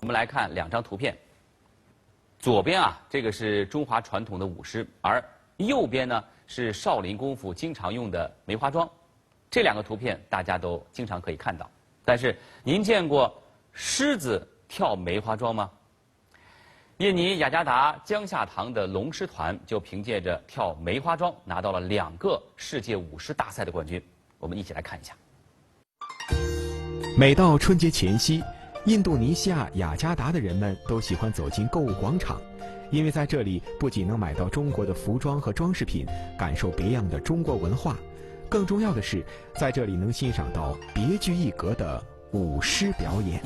我们来看两张图片。左边啊，这个是中华传统的舞狮，而右边呢是少林功夫经常用的梅花桩。这两个图片大家都经常可以看到。但是您见过狮子跳梅花桩吗？印尼雅加达江夏堂的龙狮团就凭借着跳梅花桩拿到了2个世界舞狮大赛的冠军。我们一起来看一下。每到春节前夕，印度尼西亚雅加达的人们都喜欢走进购物广场，因为在这里不仅能买到中国的服装和装饰品，感受别样的中国文化，更重要的是，在这里能欣赏到别具一格的舞狮表演。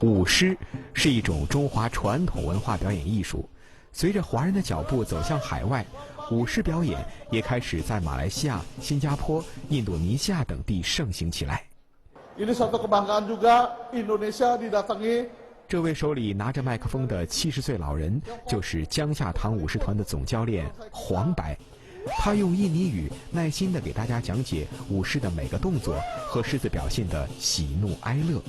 舞狮是一种中华传统文化表演艺术，随着华人的脚步走向海外，舞狮表演也开始在马来西亚、新加坡、印度尼西亚等地盛行起来。这位手里拿着麦克风的70岁老人，就是江夏堂舞狮团的总教练黄白。他用印尼语耐心地给大家讲解舞狮的每个动作和狮子表现的喜怒哀乐，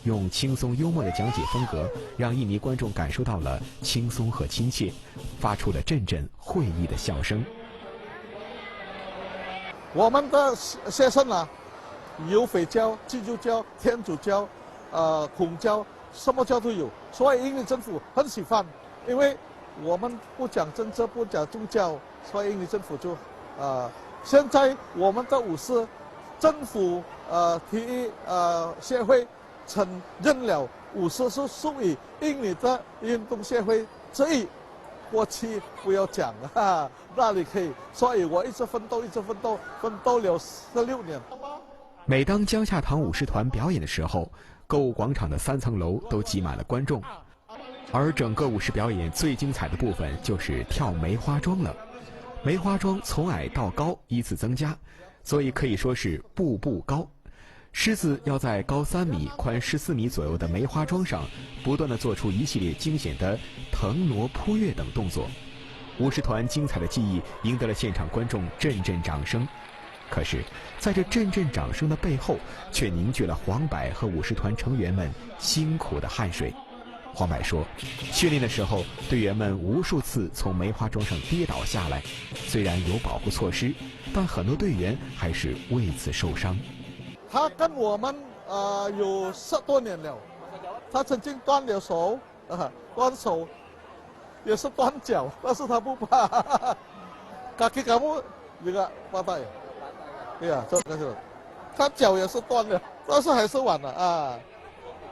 用轻松幽默的讲解风格，让印尼观众感受到了轻松和亲切，发出了阵阵会意的笑声。我们的学生啊，有匪教、基督教、天主教、孔教，什么教都有，所以印尼政府很喜欢，因为我们不讲政治，不讲宗教，所以印尼政府就现在我们的舞狮，政府体育协会承认了舞狮是属于印尼的运动协会之一。过去不要讲啊，那里可以，所以我一直奋斗，奋斗了16年。每当江夏堂舞狮团表演的时候，购物广场的3层楼都挤满了观众。而整个舞狮表演最精彩的部分就是跳梅花桩了。梅花桩从矮到高依次增加，所以可以说是步步高。狮子要在高3米、宽14米左右的梅花桩上，不断地做出一系列惊险的腾挪、扑跃等动作。舞狮团精彩的技艺赢得了现场观众阵阵掌声。可是，在这阵阵掌声的背后，却凝聚了黄柏和舞狮团成员们辛苦的汗水。黄柏说，训练的时候，队员们无数次从梅花桩上跌倒下来，虽然有保护措施，但很多队员还是为此受伤。他跟我们有10多年了，他曾经断了手，断手，也是断脚，但是他不怕。kaki kamu juga patah ya? Iya,他脚也是断了，但是还是完了啊。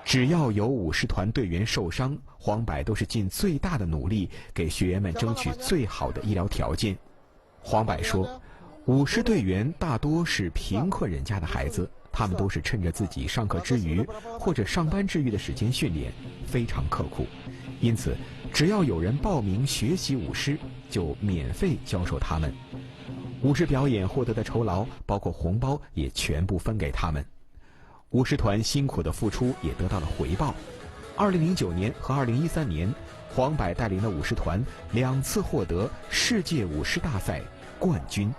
只要有舞狮团队员受伤，黄柏都是尽最大的努力给学员们争取最好的医疗条件。黄柏说，舞狮队员大多是贫困人家的孩子，他们都是趁着自己上课之余或者上班之余的时间训练，非常刻苦。因此，只要有人报名学习舞狮，就免费教授他们。舞狮表演获得的酬劳，包括红包，也全部分给他们。舞狮团辛苦的付出也得到了回报。2009年和2013年，黄柏带领的舞狮团2次获得世界舞狮大赛冠军。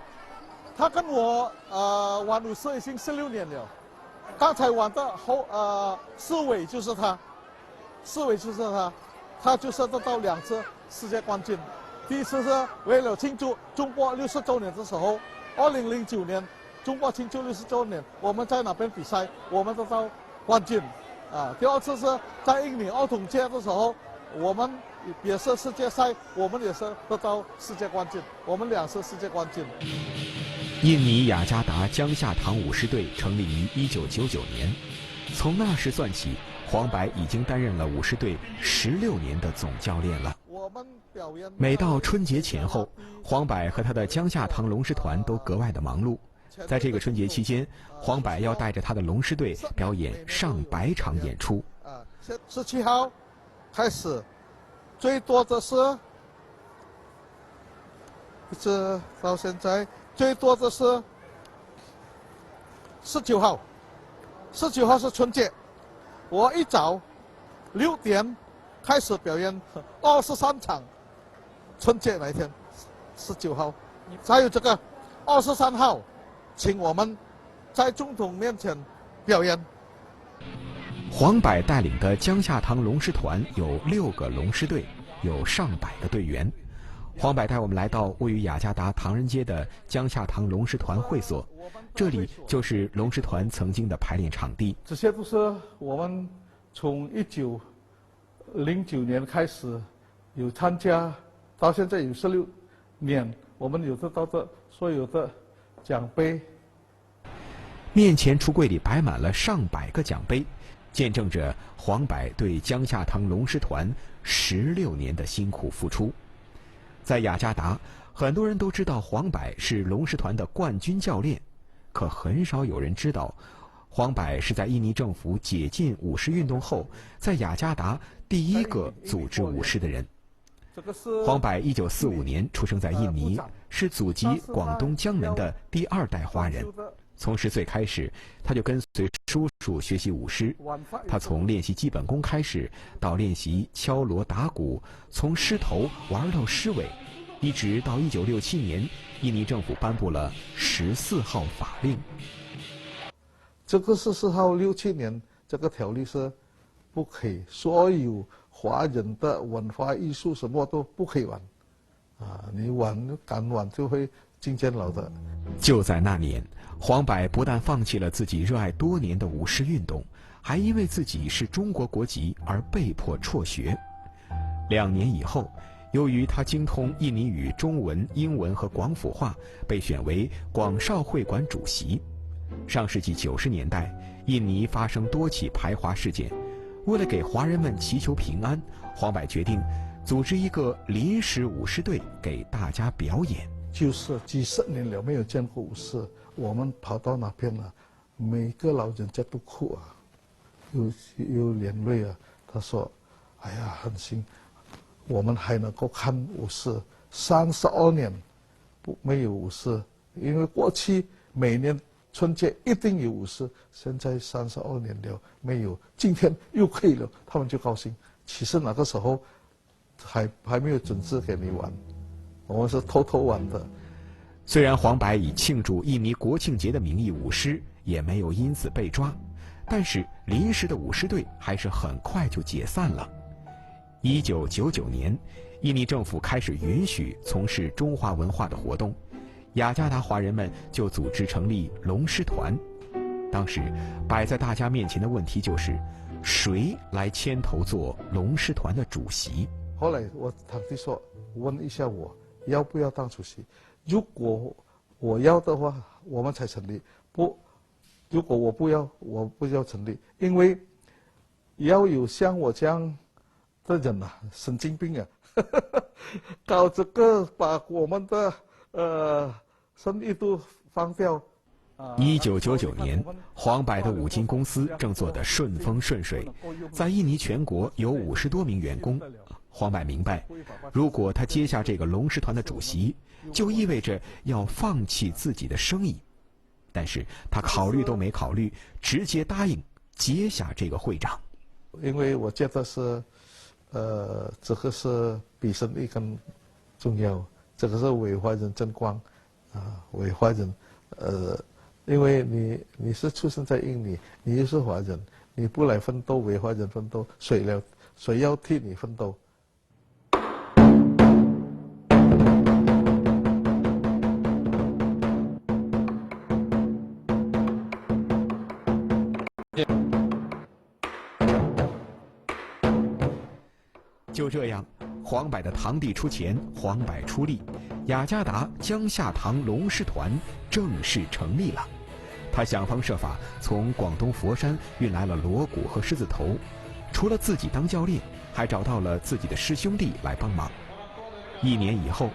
他跟我玩舞狮已经16年了，刚才玩的四尾就是他，他就是得到2次世界冠军。第一次是为了庆祝中国60周年的时候，2009年中国庆祝60周年，我们在那边比赛，我们得到冠军。第2次是在印尼奥统街的时候，我们也是世界赛，我们也是得到世界冠军，我们2次世界冠军。印尼雅加达江夏堂舞狮队成立于1999年，从那时算起，黄柏已经担任了舞狮队16年的总教练了。每到春节前后，黄柏和他的江夏堂龙狮团都格外的忙碌。在这个春节期间，黄柏要带着他的龙狮队表演上百场演出。17号开始，最多的是，一直到现在最多的是19号，19号是春节，我一早6点开始表演23场，春节那一天19号，还有这个23号请我们在总统面前表演。黄柏带领的江夏堂龙狮团有6个龙狮队，有上百个队员。黄柏带我们来到位于雅加达唐人街的江夏堂龙狮团会所，这里就是龙狮团曾经的排练场地。这些都是我们从1909年开始有参加，到现在有16年，我们有得到的所有的奖杯。面前橱柜里摆满了上百个奖杯，见证着黄柏对江夏堂龙狮团16年的辛苦付出。在雅加达，很多人都知道黄柏是龙狮团的冠军教练，可很少有人知道，黄柏是在印尼政府解禁武士运动后，在雅加达第一个组织武士的人。黄柏1945年出生在印尼，是祖籍广东江门的第2代华人。从10岁开始，他就跟随叔叔学习舞狮。他从练习基本功开始，到练习敲锣打鼓，从狮头玩到狮尾，一直到1967年，印尼政府颁布了14号法令。这个14号67年这个条例是不可以，所有华人的文化艺术什么都不可以玩，你敢玩就会进监牢的。就在那年，黄柏不但放弃了自己热爱多年的舞狮运动，还因为自己是中国国籍而被迫辍学。2年以后，由于他精通印尼语、中文、英文和广府话，被选为广少会馆主席。上世纪90年代，印尼发生多起排华事件，为了给华人们祈求平安，黄柏决定组织一个临时舞狮队给大家表演。就是几10年了没有见过武士，我们跑到那边了，每个老人家都哭啊，有眼泪啊。他说：“哎呀，很幸，我们还能够看武士32年没有武士，因为过去每年春节一定有武士，现在32年了没有，今天又可以了，他们就高兴。其实那个时候还没有准时给你玩。”我们是偷偷玩的。虽然黄柏以庆祝印尼国庆节的名义舞狮，也没有因此被抓，但是临时的舞狮队还是很快就解散了。1999年，印尼政府开始允许从事中华文化的活动，雅加达华人们就组织成立龙狮团。当时摆在大家面前的问题就是，谁来牵头做龙狮团的主席？后来我堂弟说，问一下我要不要当主席，如果我要的话，我们才成立；不，如果我不要，我不要成立，因为要有像我这样的人啊，神经病啊，搞这个把我们的生意都放掉。1999年，黄柏的五金公司正做得顺风顺水，在印尼全国有50多名员工。黄柏明白，如果他接下这个龙狮团的主席，就意味着要放弃自己的生意。但是他考虑都没考虑，直接答应接下这个会长。因为我觉得是，这个是比生意更重要，这个是为华人争光，为华人，因为你是出生在印尼，你又是华人，你不来奋斗为华人奋斗，谁要替你奋斗？就这样，黄柏的堂弟出钱，黄柏出力，雅加达江夏堂龙狮团正式成立了。他想方设法从广东佛山运来了锣鼓和狮子头，除了自己当教练，还找到了自己的师兄弟来帮忙。1年以后，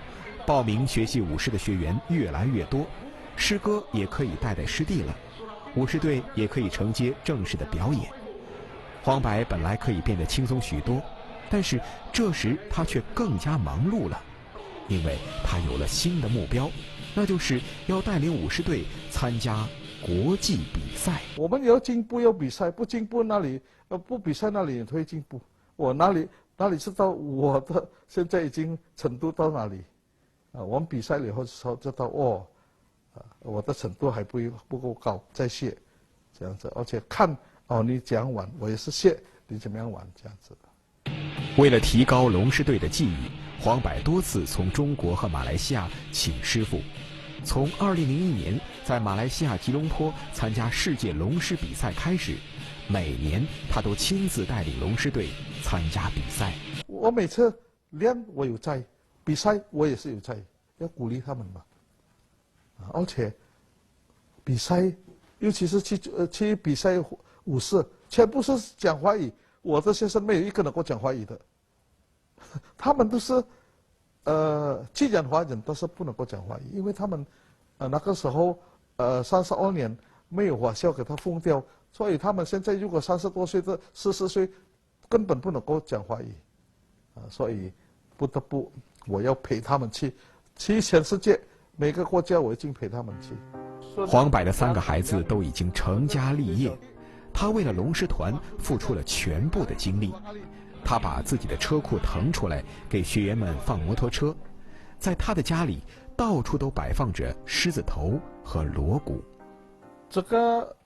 报名学习舞狮的学员越来越多，师哥也可以带师弟了，舞狮队也可以承接正式的表演。黄柏本来可以变得轻松许多，但是这时他却更加忙碌了，因为他有了新的目标，那就是要带领舞狮队参加国际比赛。我们要进步，要比赛，不进步那里，不比赛那里也会进步。我哪里知道我的现在已经程度到哪里？我们比赛了以后知道我的程度还不够高，再学这样子，而且看你怎样玩，我也是学你怎么样玩这样子。为了提高龙狮队的技艺，黄柏多次从中国和马来西亚请师傅。从2001年在马来西亚吉隆坡参加世界龙狮比赛开始，每年他都亲自带领龙狮队参加比赛。我每次练我有在，比赛我也是有在，要鼓励他们嘛。而且比赛，尤其是去比赛武士，全部是讲华语。我的学生没有一个能够讲华语的，他们都是既然华人都是不能够讲华语，因为他们那个时候32年没有华校给他封掉，所以他们现在如果30多岁的14岁，根本不能够讲华语，所以不得不我要陪他们去全世界每个国家，我已经陪他们去。黄柏的3个孩子都已经成家立业，他为了龙狮团付出了全部的精力。他把自己的车库腾出来给学员们放摩托车，在他的家里到处都摆放着狮子头和锣鼓。这个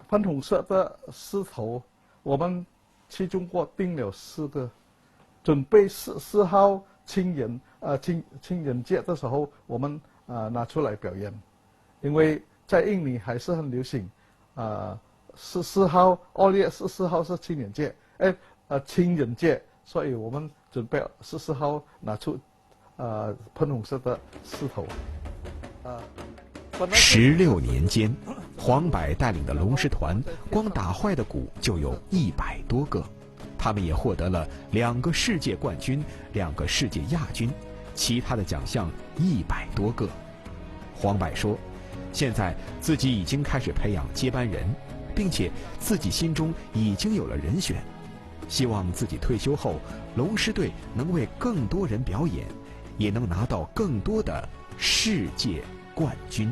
粉红色的狮头，我们去中国订了4个，准备4号情人节的时候，我们拿出来表演，因为在印尼还是很流行，14号2月14号是情人节，情人节，所以我们准备14号拿出喷红色的狮头。16年间，黄柏带领的龙狮团光打坏的鼓就有100多个，他们也获得了2个世界冠军、2个世界亚军，其他的奖项100多个。黄柏说，现在自己已经开始培养接班人，并且自己心中已经有了人选，希望自己退休后龙狮队能为更多人表演，也能拿到更多的世界冠军。